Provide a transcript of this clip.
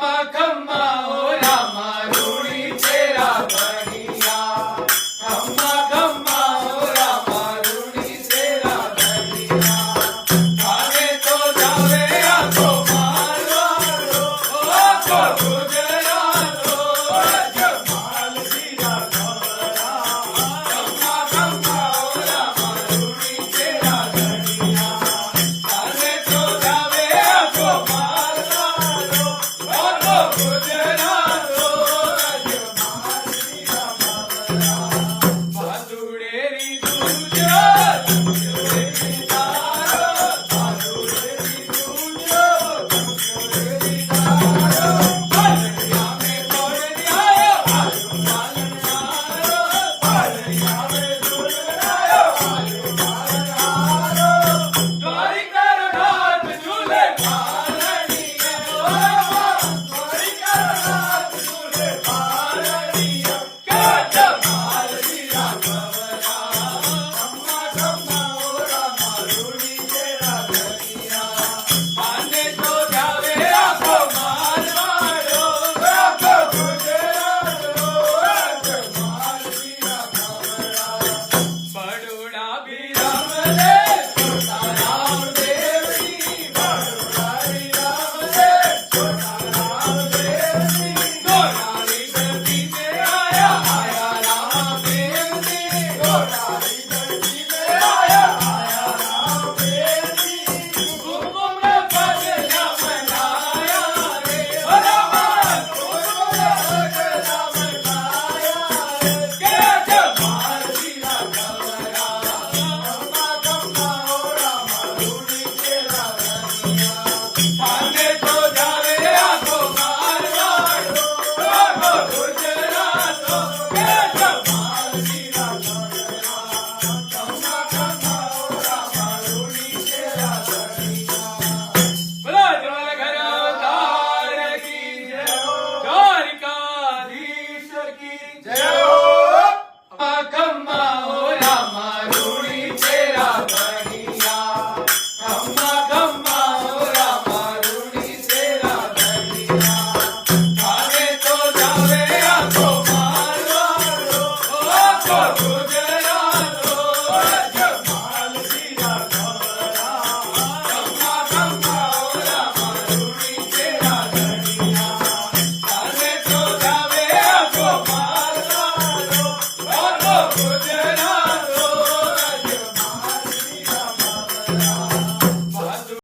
ખમ્મા ખમ્મા ઓ રામા રૂડી છેરા બનિયા ખમ્મા ખમ્મા ઓ રામા રૂડી છેરા બનિયા જાવે તો જાવે આખો મારવાડો ઓ આખો ગુજરાતો જમાલ જીરા ઘોડા ખમ્મા ખમ્મા ઓ રામા રૂડી છેરા બનિયા જાવે તો જાવે આખો મારવાડો આખો ગુજરાતો